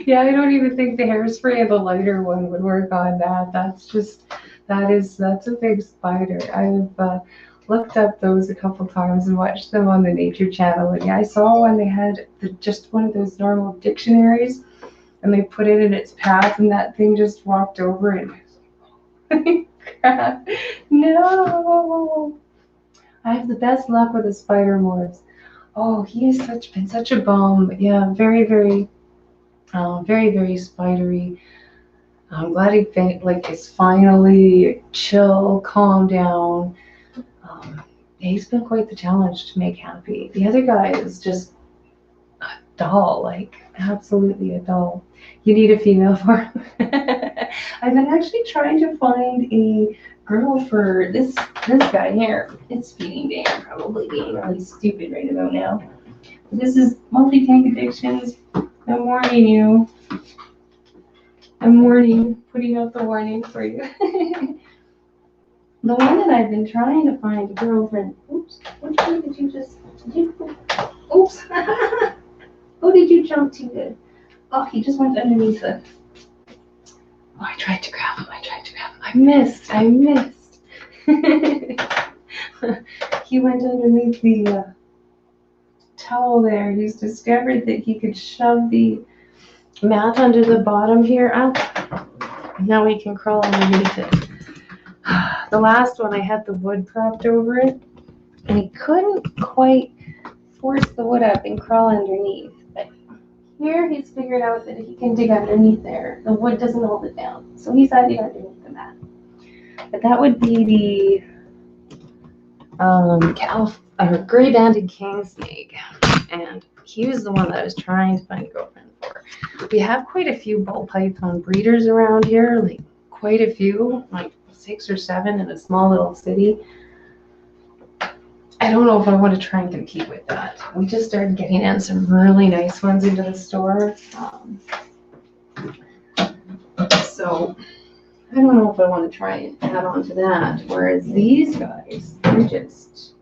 Yeah, I don't even think the hairspray of the lighter one would work on that. That's a big spider. I've looked up those a couple times and watched them on the Nature Channel. And yeah, I saw one they had just one of those normal dictionaries, and they put it in its path, and that thing just walked over it. And crap. No. I have the best luck with the spider morphs. Oh, he has been such a bum. Yeah, very, very, very, very spidery. I'm glad he is finally chill, calm down. He's been quite the challenge to make happy. The other guy is just a doll, like absolutely a doll. You need a female for him. I've been actually trying to find a girl for this guy here. It's feeding day. I'm probably being really stupid right about now. This is multi-tank addictions. I'm warning you. I'm putting out the warning for you. The one that I've been trying to find a girlfriend. Oops. Which one did you just? Oops. Oh, did you jump too good? Oh, he just went underneath it. Oh, I tried to grab him. I missed. He went underneath the towel there. He's discovered that he could shove the mat under the bottom here up. Now he can crawl underneath it. The last one, I had the wood propped over it, and he couldn't quite force the wood up and crawl underneath. But here he's figured out that he can dig underneath there. The wood doesn't hold it down, so he's hiding underneath the mat. But that would be the a gray-banded king snake, and he was the one that I was trying to find a girlfriend for. We have quite a few ball python breeders around here, like quite a few, like 6 or 7 in a small little city. I don't know if I want to try and compete with that. We just started getting in some really nice ones into the store. So I don't know if I want to try and add on to that. Whereas these guys, they're just,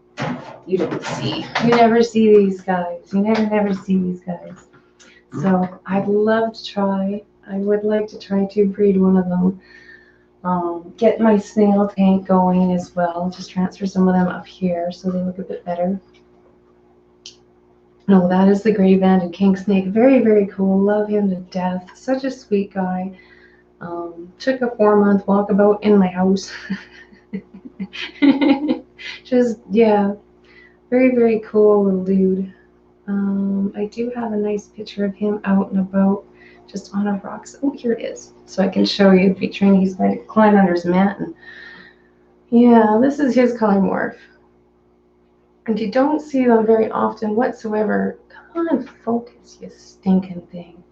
you don't see. You never see these guys. You never see these guys. So I'd love to try. I would like to try to breed one of them. Get my snail tank going as well. Just transfer some of them up here so they look a bit better. No, that is the gray-banded king snake. Very, very cool. Love him to death. Such a sweet guy. Took a 4-month walkabout in my house. Just, yeah, very, very cool little dude. I do have a nice picture of him out and about, just on a rock. Oh, here it is. So I can show you, featuring he's going to climb under some mat. And yeah, this is his color morph. And you don't see them very often whatsoever. Come on, focus, you stinking thing.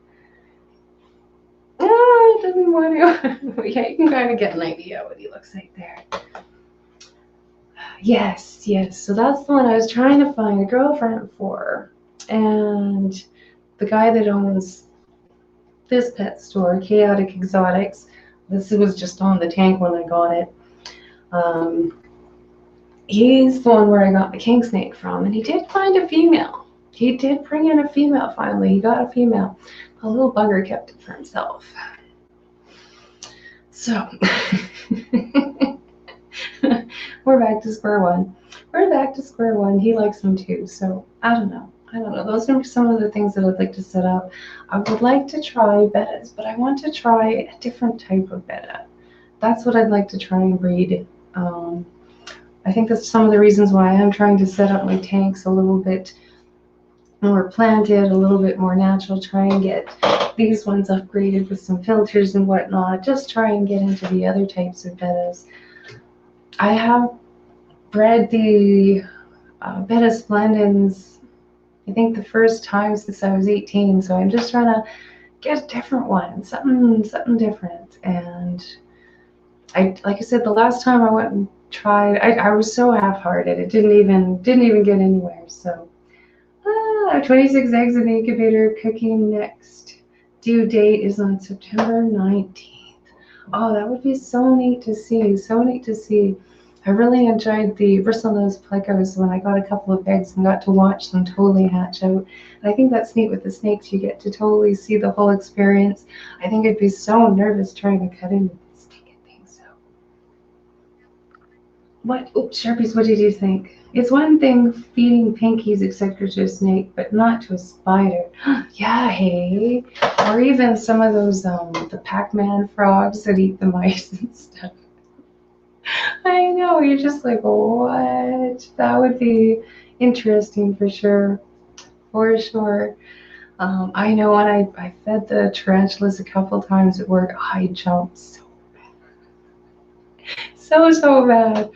Oh, it doesn't want to. Yeah, you can kind of get an idea what he looks like there. Yes, yes. So that's the one I was trying to find a girlfriend for. And the guy that owns this pet store, Chaotic Exotics, this was just on the tank when I got it. He's the one where I got the king snake from, and he did find a female. He did bring in a female finally. He got a female. A little bugger kept it for himself. So we're back to square one. We're back to square one. He likes them too. So I don't know. Those are some of the things that I'd like to set up. I would like to try bettas, but I want to try a different type of betta. That's what I'd like to try and breed. I think that's some of the reasons why I'm trying to set up my tanks a little bit more planted, a little bit more natural, try and get these ones upgraded with some filters and whatnot, just try and get into the other types of bettas. I have bred the Betta Splendens, I think the first time since I was 18, so I'm just trying to get a different one, something different. And like I said, the last time I went and tried, I was so half-hearted. It didn't even get anywhere. So 26 eggs in the incubator, cooking next. Due date is on September 19th. Oh, that would be so neat to see. So neat to see. I really enjoyed the bristlenose plecos when I got a couple of eggs and got to watch them totally hatch out. And I think that's neat with the snakes. You get to totally see the whole experience. I think I'd be so nervous trying to cut into this stinking thing. So, what? Oh, Sharpies, what did you think? It's one thing feeding pinkies, etc., to a snake, but not to a spider. Yeah, hey. Or even some of those, the Pac-Man frogs that eat the mice and stuff. I know, you're just like, what? That would be interesting for sure. For sure. I know when I fed the tarantulas a couple times at work, I jumped so bad. So bad.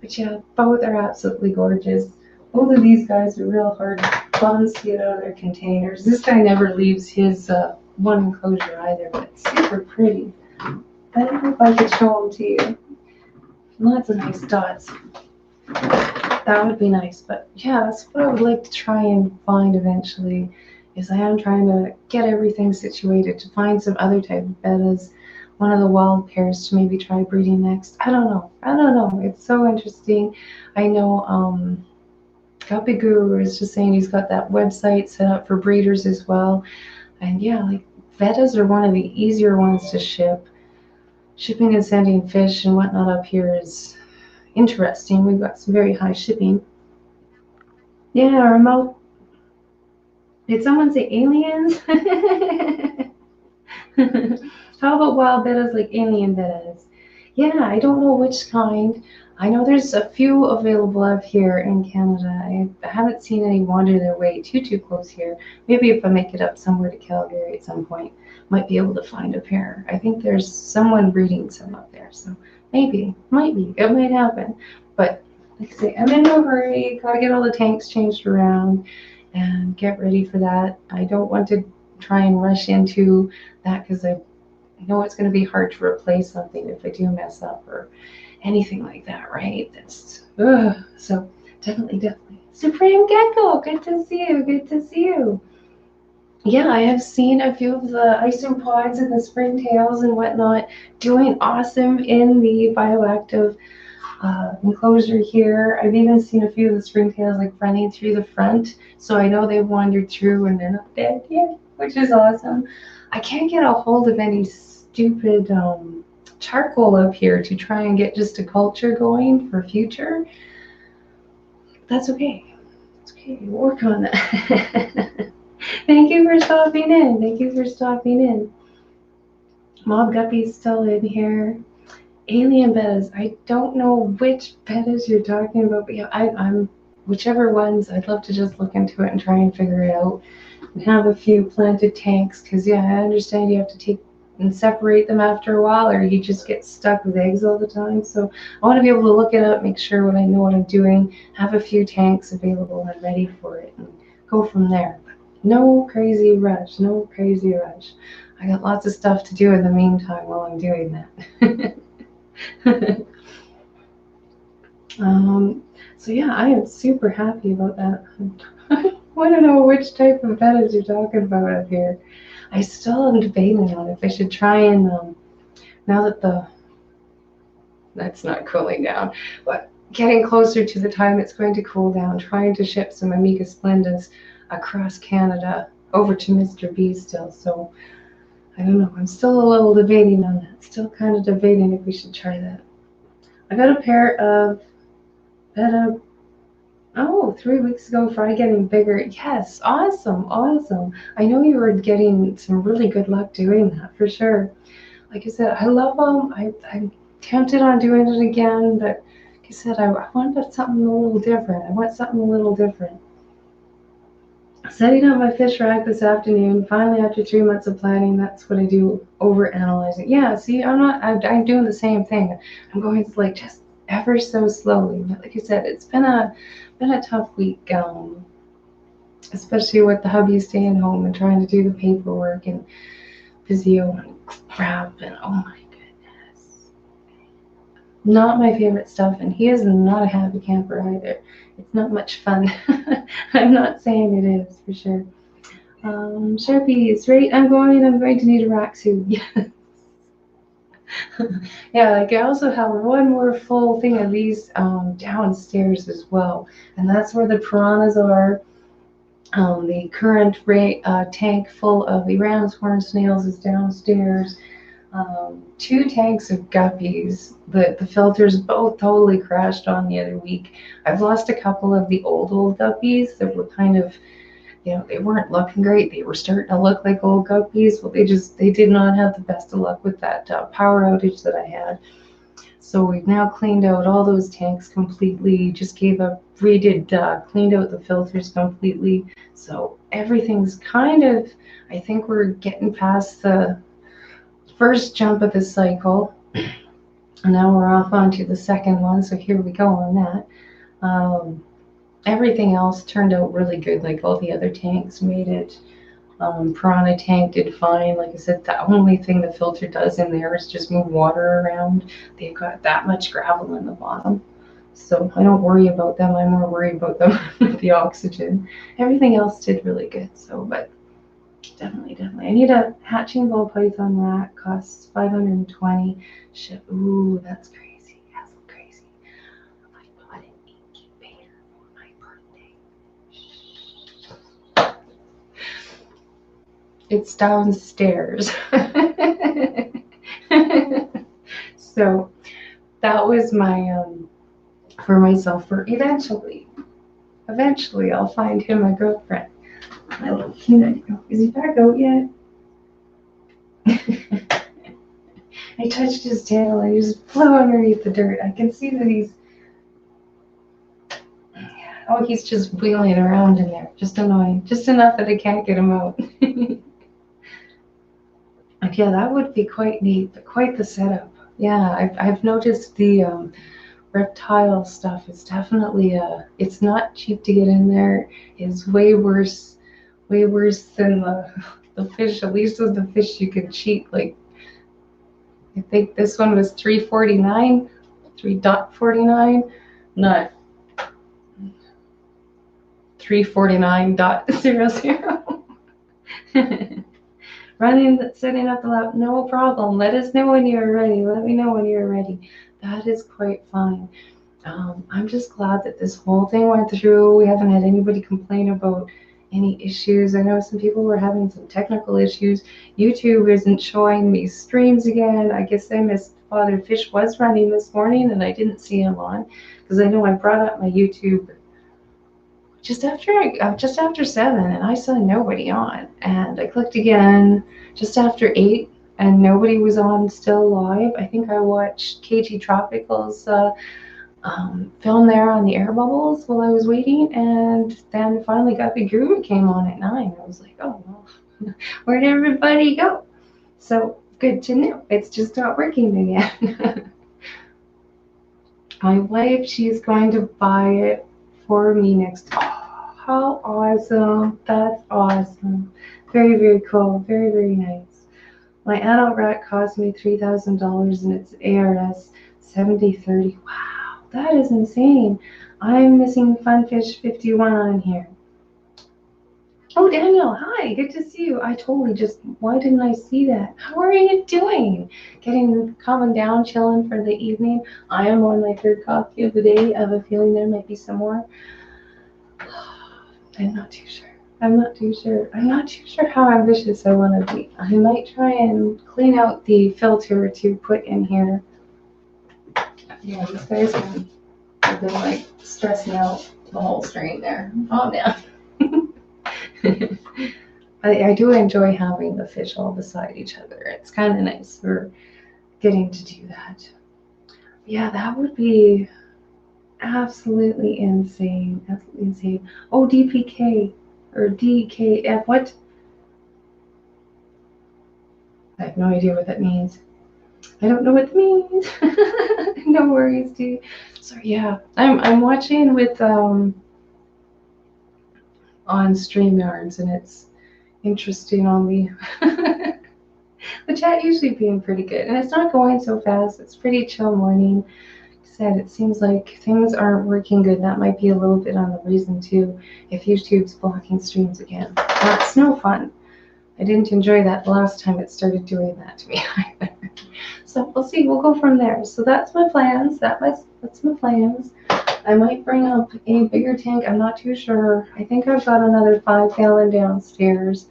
But yeah, both are absolutely gorgeous. Both of these guys are real hard buns to get out of their containers. This guy never leaves his one enclosure either, but it's super pretty. I don't know if I could show them to you. Lots of nice dots. That would be nice, but yeah, that's what I would like to try and find eventually, is I am trying to get everything situated to find some other type of bettas, one of the wild pairs to maybe try breeding next. I don't know. It's so interesting. I know Guppy Guru is just saying he's got that website set up for breeders as well. And yeah, like bettas are one of the easier ones to ship. Shipping and sending fish and whatnot up here is interesting. We've got some very high shipping. Yeah, remote. Did someone say aliens? How about wild bettas, like alien bettas? Yeah, I don't know which kind. I know there's a few available up here in Canada. I haven't seen any wander their way too close here. Maybe if I make it up somewhere to Calgary at some point, might be able to find a pair. I think there's someone breeding some up there, so maybe, it might happen. But like I say, I'm in no hurry. Gotta get all the tanks changed around and get ready for that. I don't want to try and rush into that because I know it's going to be hard to replace something if I do mess up or anything like that, right? That's so definitely. Supreme Gecko, good to see you. Good to see you. Yeah, I have seen a few of the isopods and the springtails and whatnot doing awesome in the bioactive enclosure here. I've even seen a few of the springtails like running through the front, so I know they've wandered through and they're not dead yet, which is awesome. I can't get a hold of any stupid charcoal up here to try and get just a culture going for future. That's okay. It's okay. We'll work on that. Thank you for stopping in. Thank you for stopping in. Mob Guppy's still in here. Alien bettas. I don't know which bettas you're talking about, but yeah, I'm whichever ones. I'd love to just look into it and try and figure it out and have a few planted tanks. Because yeah, I understand you have to take and separate them after a while, or you just get stuck with eggs all the time. So I want to be able to look it up, make sure what I know what I'm doing, have a few tanks available and ready for it, and go from there. No crazy rush. No crazy rush. I got lots of stuff to do in the meantime while I'm doing that. So yeah, I am super happy about that. I want to know which type of bettas you're talking about up here. I still am debating on if I should try and now that that's not cooling down, but getting closer to the time it's going to cool down, trying to ship some Amiga Splendas across Canada over to Mr. B still. So I don't know. I'm still a little debating on that. Still kind of debating if we should try that. I got a pair of betta. Oh, 3 weeks ago, fry getting bigger. Yes, awesome, awesome. I know you were getting some really good luck doing that for sure. Like I said, I love them. I'm tempted on doing it again, but like I said, I want something a little different. I want something a little different. Setting up my fish rack this afternoon. Finally, after 3 months of planning, that's what I do. Over analyzing. Yeah, see, I'm doing the same thing. I'm going like just ever so slowly. But like I said, it's been a tough week. Especially with the hubby staying home and trying to do the paperwork and physio and crap and oh my goodness. Not my favorite stuff, and he is not a happy camper either. It's not much fun. I'm not saying it is for sure. Sharpies, right? I'm going to need a rack soon. Yes. Yeah, like I also have one more full thing of these downstairs as well, and that's where the piranhas are. The current tank full of the ram's horn snails is downstairs. 2 tanks of guppies. The filters both totally crashed on the other week. I've lost a couple of the old guppies that were kind of, they weren't looking great. They were starting to look like old guppies, but they did not have the best of luck with that power outage that I had. So we've now cleaned out all those tanks completely, just cleaned out the filters completely. So everything's kind of, I think we're getting past the first jump of the cycle. And now we're off onto the second one, so here we go on that. Everything else turned out really good, like all the other tanks made it. Piranha tank did fine. Like I said, the only thing the filter does in there is just move water around. They've got that much gravel in the bottom. So I don't worry about them. I'm more worried about them with the oxygen. Everything else did really good. So, but definitely. I need a hatching ball python rack. Costs $520. Shit. Ooh, that's crazy. That's crazy. I bought an incubator for my birthday. It's downstairs. So that was my for myself for eventually I'll find him a girlfriend. My little peanut. Is he back out yet? I touched his tail and he just flew underneath the dirt. I can see that he's just wheeling around in there. Just annoying. Just enough that I can't get him out. Yeah, that would be quite neat, but quite the setup. Yeah, I've noticed the reptile stuff is definitely it's not cheap to get in there. It's way worse than the fish. At least with the fish you can cheat. Like I think this one was 3.49, 3.49, not 349.00. Running, setting up the lap, no problem. Let us know when you're ready. Let me know when you're ready. That is quite fine. I'm just glad that this whole thing went through. We haven't had anybody complain about any issues. I know some people were having some technical issues. YouTube isn't showing me streams again. I guess I missed Father Fish was running this morning and I didn't see him on because I know I brought up my YouTube just after 7 and I saw nobody on, and I clicked again just after 8 and nobody was on still live. I think I watched KT Tropical's film there on the air bubbles while I was waiting, and then finally Guppy Guru came on at 9. I was like, oh well, where'd everybody go? So good to know it's just not working again. My wife, she's going to buy it for me next time. How awesome. That's awesome. Very, very cool. Very, very nice. My adult rat cost me $3,000 and it's ARS 7030. Wow, that is insane. I'm missing Funfish 51 on here. Oh, Daniel, hi, good to see you. I totally just, why didn't I see that? How are you doing? Calming down, chilling for the evening. I am on my 3rd coffee of the day. I have a feeling there might be some more. I'm not too sure. I'm not too sure how ambitious I want to be. I might try and clean out the filter to put in here. Yeah, these guys have been like stressing out the whole stream there. Calm down. I do enjoy having the fish all beside each other. It's kind of nice for getting to do that. Yeah, that would be absolutely insane. Absolutely insane. Oh, DPK or DKF. What? I have no idea what that means. I don't know what it means. No worries, dude. So yeah, I'm watching with on StreamYards, and it's interesting on me. The chat usually being pretty good, and it's not going so fast. It's pretty chill morning. Like I said, it seems like things aren't working good. That might be a little bit on the reason too. If YouTube's blocking streams again, that's no fun. I didn't enjoy that the last time it started doing that to me either. So we'll see. We'll go from there. So that's my plans. That's my plans. I might bring up a bigger tank. I'm not too sure. I think I've got another 5-gallon downstairs.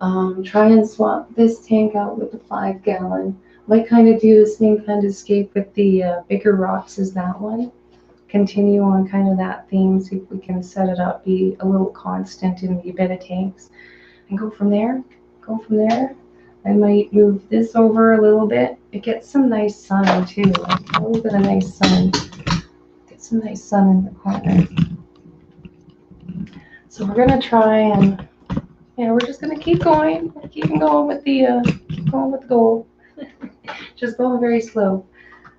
Try and swap this tank out with the 5-gallon. Might kind of do the same kind of escape with the bigger rocks as that one. Continue on kind of that theme. See if we can set it up, be a little constant in the beta tanks, and go from there. I might move this over a little bit. It gets some nice sun too. A little bit of nice sun. Get some nice sun in the corner. So we're gonna try and we're just gonna keep going. Keep going with the goal. Just going very slow.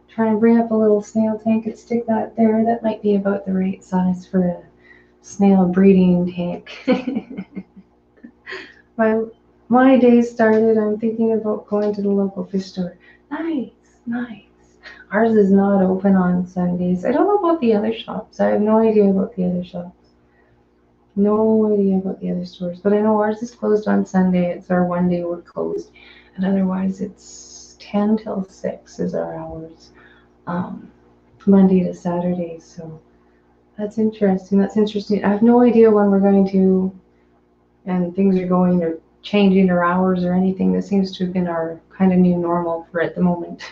Try and bring up a little snail tank and stick that there. That might be about the right size for a snail breeding tank. My day started. I'm thinking about going to the local fish store. Nice. Ours is not open on Sundays. I don't know about the other shops. I have no idea about the other shops. No idea about the other stores. But I know ours is closed on Sunday. It's our one day we're closed. And otherwise it's 10 till 6 is our hours. Monday to Saturday. So that's interesting. I have no idea when we're going to, and things are going or changing our hours or anything. This seems to have been our kind of new normal for at the moment.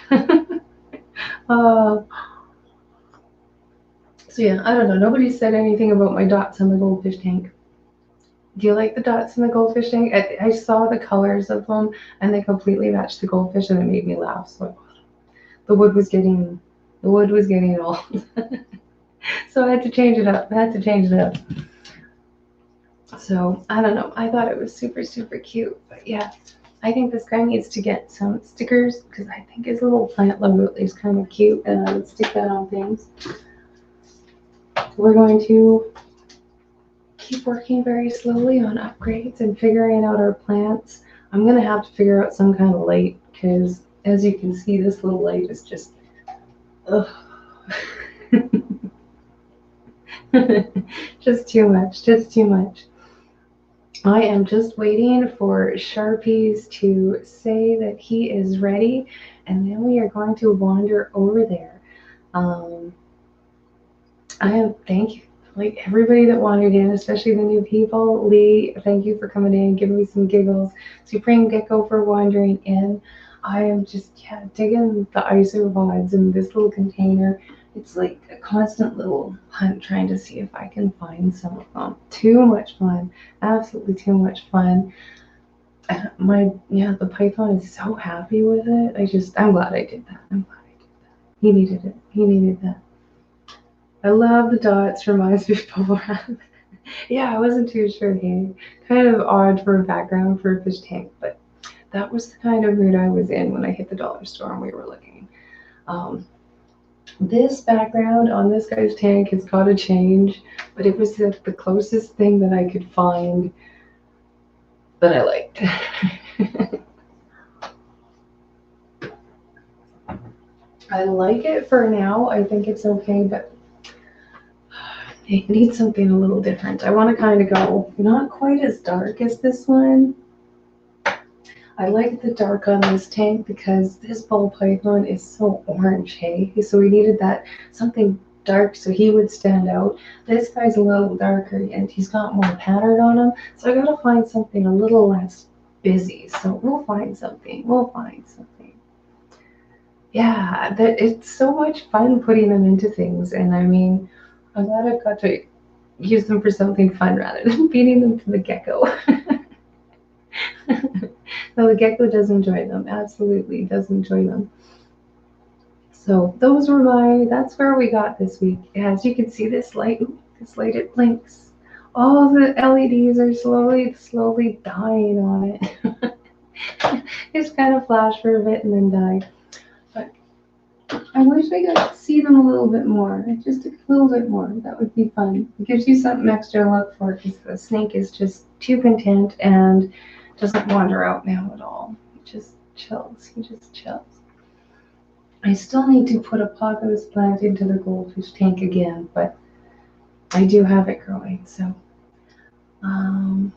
So yeah, I don't know. Nobody said anything about my dots on the goldfish tank. Do you like the dots in the goldfish tank? I saw the colors of them and they completely matched the goldfish and it made me laugh. So the wood was getting old. So I had to change it up. So I don't know. I thought it was super, super cute. But yeah, I think this guy needs to get some stickers because I think his little plant logo is kind of cute and I would stick that on things. We're going to keep working very slowly on upgrades and figuring out our plants. I'm going to have to figure out some kind of light because as you can see, this little light is just, ugh. Just too much, just too much. I am just waiting for Sharpies to say that he is ready, and then we are going to wander over there. Thank you, like everybody that wandered in, especially the new people. Lee, thank you for coming in, giving me some giggles. Supreme Gecko for wandering in. I am just, yeah, digging the isopods in this little container. It's like a constant little hunt trying to see if I can find some of them. Too much fun, absolutely too much fun. The python is so happy with it. I'm glad I did that. I'm glad I did that. He needed it. He needed that. I love the dots. Reminds me of bubble wrap. Yeah, I wasn't too sure. Hey, kind of odd for a background for a fish tank, but that was the kind of mood I was in when I hit the dollar store and we were looking. This background on this guy's tank has got to change, but it was the closest thing that I could find that I liked. I like it for now. I think it's okay, but it needs something a little different. I want to kind of go not quite as dark as this one. I like the dark on this tank because this ball python is so orange, hey? So we needed that something dark so he would stand out. This guy's a little darker and he's got more pattern on him. So I gotta find something a little less busy. So we'll find something. We'll find something. Yeah, it's so much fun putting them into things. And I mean, I'm glad I've got to use them for something fun rather than feeding them to the gecko. No, the gecko does enjoy them. Absolutely does enjoy them. So that's where we got this week. As you can see, this light, it blinks. All the LEDs are slowly dying on it. Just kind of flash for a bit and then die. But I wish I got to see them a little bit more. Just a little bit more. That would be fun. It gives you something extra to look for because the snake is just too content and doesn't wander out now at all. He just chills. I still need to put a pothos plant into the goldfish tank again, but I do have it growing. So I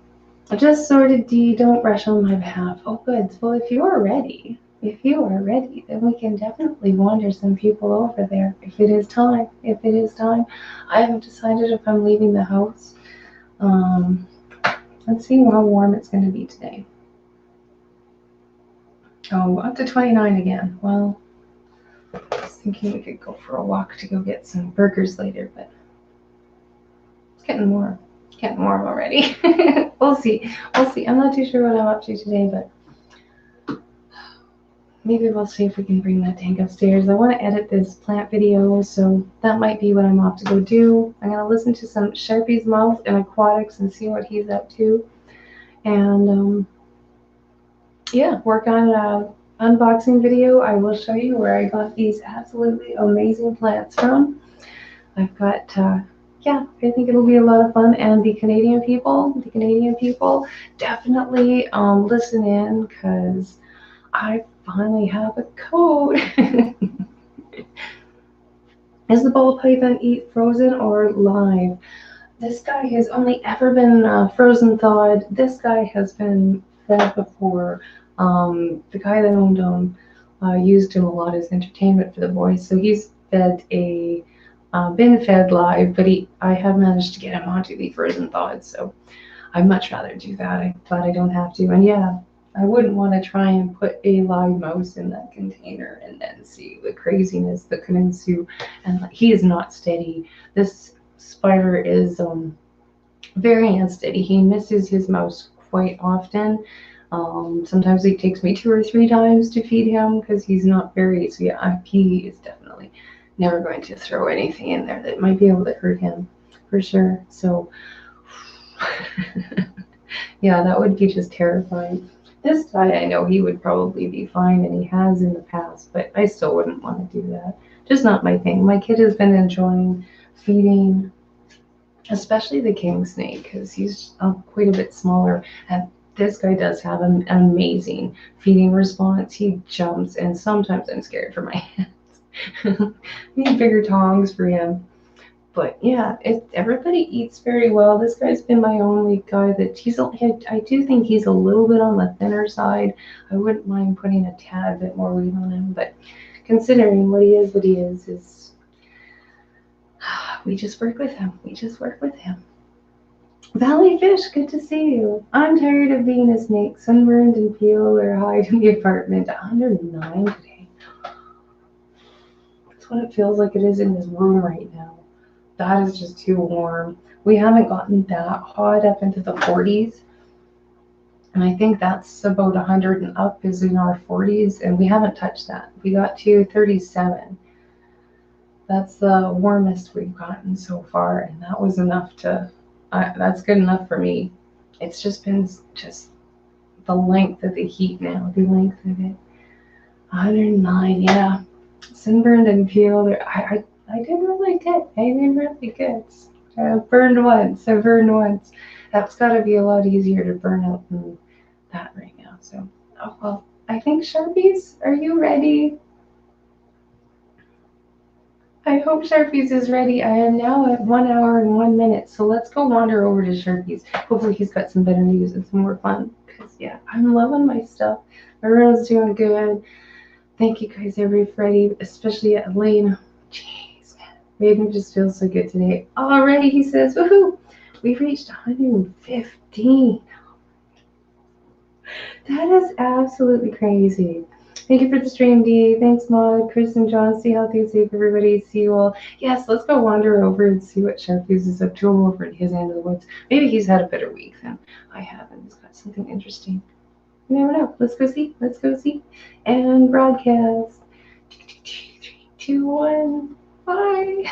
just sorted D. Don't rush on my behalf. Oh, good. Well, if you are ready, then we can definitely wander some people over there. If it is time. I haven't decided if I'm leaving the house. Let's see how warm it's going to be today. Oh, up to 29 again. Well, I was thinking we could go for a walk to go get some burgers later, but it's getting warm. It's getting warm already. We'll see. I'm not too sure what I'm up to today, but maybe we'll see if we can bring that tank upstairs. I want to edit this plant video, so that might be what I'm off to go do. I'm going to listen to some Sharpie's Mouth and Aquatics and see what he's up to. And yeah, work on an unboxing video. I will show you where I got these absolutely amazing plants from. I've got, yeah, I think it'll be a lot of fun. And the Canadian people, definitely listen in because I finally have a code. Is the ball python eat frozen or live? This guy has only ever been frozen thawed. This guy has been fed before. The guy that owned him used him a lot as entertainment for the boys. So he's been fed live, but I have managed to get him onto the frozen thawed. So I'd much rather do that. I'm glad I don't have to. And yeah, I wouldn't want to try and put a live mouse in that container and then see the craziness that can ensue. And he is not steady. This spider is very unsteady. He misses his mouse quite often. Sometimes it takes me 2 or 3 times to feed him because he's not very, so yeah, he is definitely never going to throw anything in there that might be able to hurt him for sure. So yeah, that would be just terrifying. This guy, I know he would probably be fine, and he has in the past, but I still wouldn't want to do that. Just not my thing. My kid has been enjoying feeding, especially the king snake, because he's quite a bit smaller. And this guy does have an amazing feeding response. He jumps, and sometimes I'm scared for my hands. I need bigger tongs for him. But yeah, everybody eats very well. This guy's been my only guy that I do think he's a little bit on the thinner side. I wouldn't mind putting a tad bit more weight on him, but considering what he is we just work with him. We just work with him. Valley Fish, good to see you. I'm tired of being a snake, sunburned and peeled or hide in the apartment. 109 today. That's what it feels like it is in this room right now. That is just too warm. We haven't gotten that hot up into the 40s. And I think that's about 100 and up is in our 40s. And we haven't touched that. We got to 37. That's the warmest we've gotten so far. And that was enough to, that's good enough for me. It's just been just the length of the heat now, the length of it. 109, yeah. Sunburned and peeled. I did really good. I did really good. I burned once. That's got to be a lot easier to burn out than that right now. So, oh well. I think Sharpies, are you ready? I hope Sharpies is ready. I am now at 1 hour and 1 minute. So let's go wander over to Sharpies. Hopefully he's got some better news and some more fun. Because yeah, I'm loving my stuff. Everyone's doing good. Thank you guys, everybody, especially Elaine. Jeez, man. Made me just feel so good today. Alrighty, he says, woohoo! We've reached 115. That is absolutely crazy. Thank you for the stream, D. Thanks, Maud, Chris, and John. Stay healthy and safe, everybody. See you all. Yes, let's go wander over and see what Sharpies is up to over at his end of the woods. Maybe he's had a better week than I have, and he's got something interesting. You never know. Let's go see. Let's go see. And broadcast. 3, 2, 1. Bye.